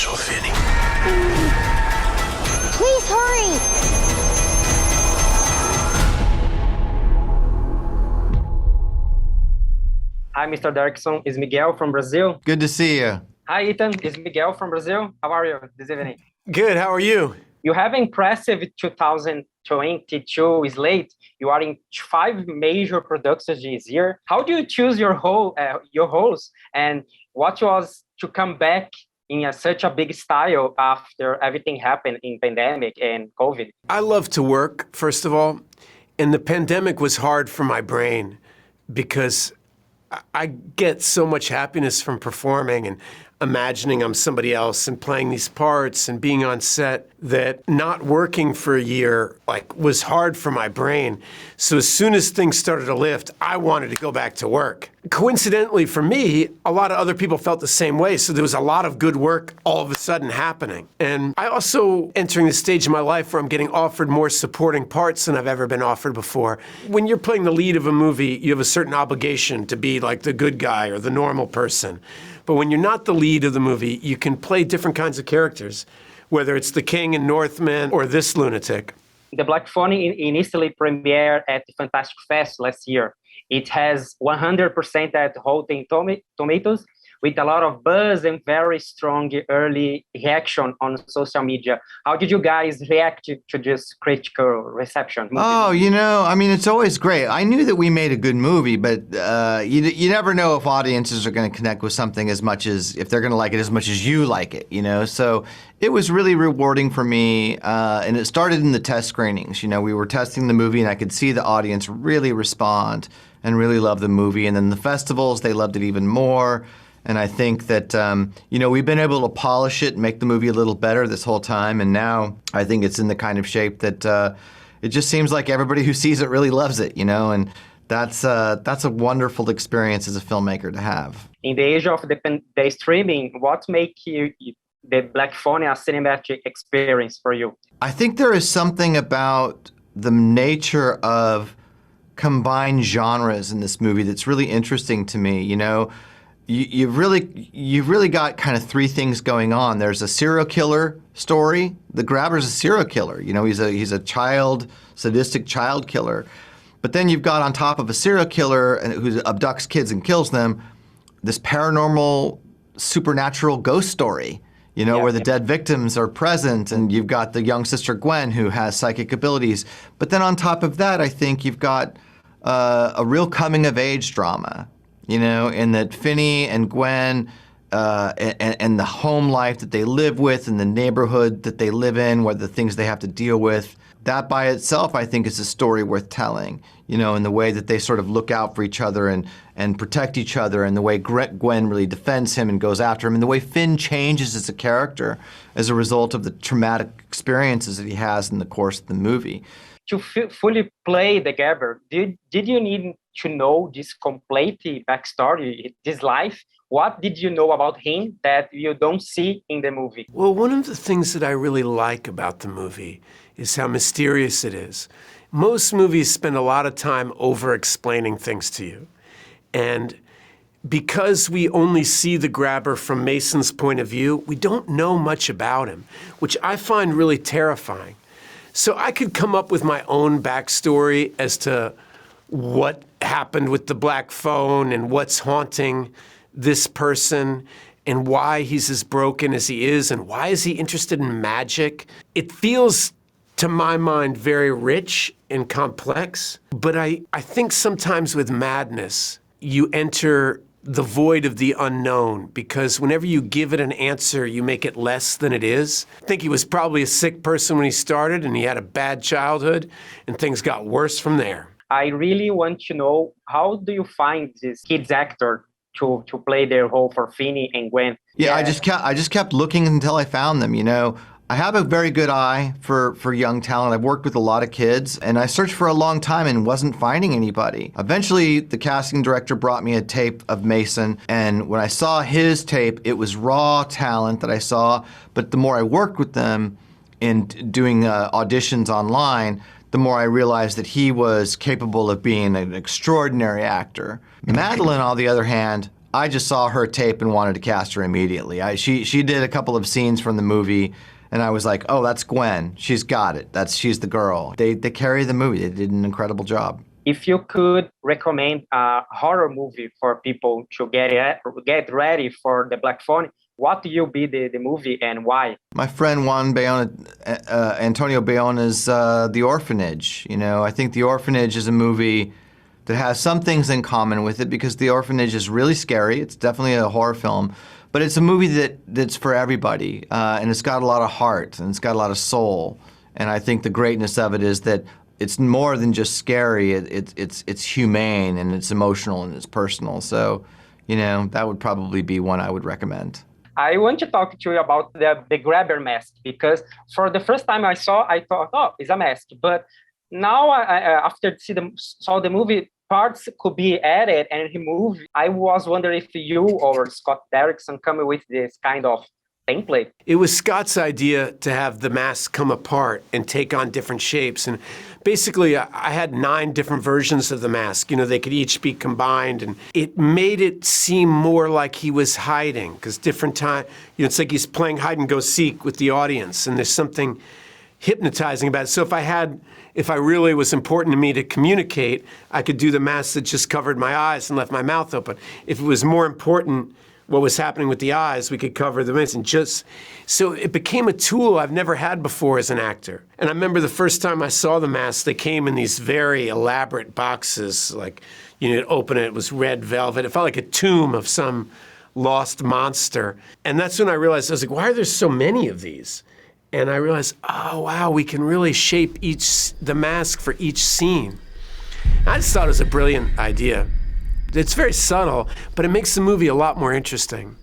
special, Finney. Please hurry! Hi, Mr. Derrickson. It's Miguel from Brazil. Good to see you. Hi, Ethan. It's Miguel from Brazil. How are you this evening? Good, how are you? You have an impressive 2022 slate. You are in 5 major productions this year. How do you choose your roles, and what was to come back in such a big style after everything happened in pandemic and COVID? I love to work, first of all, and the pandemic was hard for my brain because I get so much happiness from performing and imagining I'm somebody else and playing these parts and being on set that not working for a year was hard for my brain. So as soon as things started to lift, I wanted to go back to work. Coincidentally for me, a lot of other people felt the same way. So there was a lot of good work all of a sudden happening. And I also entering the stage in my life where I'm getting offered more supporting parts than I've ever been offered before. When you're playing the lead of a movie, you have a certain obligation to be like the good guy or the normal person. But when you're not the lead of the movie, you can play different kinds of characters, whether it's the king in Northman or this lunatic. The Black Phone initially premiered at the Fantastic Fest last year. It has 100% at Rotten Tomatoes, with a lot of buzz and very strong early reaction on social media. How did you guys react to this critical reception? Oh, it's always great. I knew that we made a good movie, but you never know if audiences are going to connect with something as much as, if they're going to like it as much as you like it, So it was really rewarding for me, and it started in the test screenings. We were testing the movie, and I could see the audience really respond and really love the movie. And then the festivals, they loved it even more. And I think that, we've been able to polish it and make the movie a little better this whole time. And now I think it's in the kind of shape that it just seems like everybody who sees it really loves it, And that's a wonderful experience as a filmmaker to have. In the age of the streaming, what makes the Black Phone a cinematic experience for you? I think there is something about the nature of combined genres in this movie that's really interesting to me, You've really got kind of 3 things going on. There's a serial killer story. The grabber's a serial killer. He's a sadistic child killer. But then you've got on top of a serial killer who abducts kids and kills them, this paranormal, supernatural ghost story. Where the dead victims are present, and you've got the young sister Gwen who has psychic abilities. But then on top of that, I think you've got a real coming-of-age drama. In that Finney and Gwen and the home life that they live with and the neighborhood that they live in, where the things they have to deal with, that by itself, I think, is a story worth telling, in the way that they sort of look out for each other and protect each other, and the way Gwen really defends him and goes after him, and the way Finn changes as a character as a result of the traumatic experiences that he has in the course of the movie. To fully play the Gabber, did you need to know this complete backstory, this life? What did you know about him that you don't see in the movie? Well, one of the things that I really like about the movie is how mysterious it is. Most movies spend a lot of time over-explaining things to you. And because we only see the grabber from Mason's point of view, we don't know much about him, which I find really terrifying. So I could come up with my own backstory as to what happened with the Black Phone and what's haunting this person and why he's as broken as he is and why is he interested in magic. It feels, to my mind, very rich and complex, but I think sometimes with madness, you enter the void of the unknown, because whenever you give it an answer, you make it less than it is. I think he was probably a sick person when he started, and he had a bad childhood, and things got worse from there. I really want to know, how do you find this kids actor to play their role for Finney and Gwen? Yeah, I just kept looking until I found them, I have a very good eye for young talent. I've worked with a lot of kids, and I searched for a long time and wasn't finding anybody. Eventually, the casting director brought me a tape of Mason, and when I saw his tape, it was raw talent that I saw, but the more I worked with them in doing auditions online, the more I realized that he was capable of being an extraordinary actor. Madeline, on the other hand, I just saw her tape and wanted to cast her immediately. She did a couple of scenes from the movie, and I was like, oh, that's Gwen. She's got it. She's the girl. They carry the movie. They did an incredible job. If you could recommend a horror movie for people to get ready for the Black Phone, what will be the movie and why? My friend Antonio Bayona's The Orphanage. You know, I think The Orphanage is a movie that has some things in common with it because The Orphanage is really scary. It's definitely a horror film, but it's a movie that's for everybody, and it's got a lot of heart and it's got a lot of soul. And I think the greatness of it is that it's more than just scary. It's humane and it's emotional and it's personal. So, you know, that would probably be one I would recommend. I want to talk to you about the grabber mask, because for the first time I thought, oh, it's a mask. But now, after saw the movie, parts could be added and removed. I was wondering if you or Scott Derrickson come with this kind of template. It was Scott's idea to have the mask come apart and take on different shapes. And basically, I had 9 different versions of the mask. You know, they could each be combined, and it made it seem more like he was hiding, because different time, you know, it's like he's playing hide and go seek with the audience, and there's something hypnotizing about it. So if I really was important to me to communicate, I could do the mask that just covered my eyes and left my mouth open. If it was more important what was happening with the eyes, we could cover the mouth, and so it became a tool I've never had before as an actor. And I remember the first time I saw the mask, they came in these very elaborate boxes, like, you know, open it was red velvet. It felt like a tomb of some lost monster. And that's when I realized, I was like, why are there so many of these? And I realized, oh, wow, we can really shape the mask for each scene. I just thought it was a brilliant idea. It's very subtle, but it makes the movie a lot more interesting.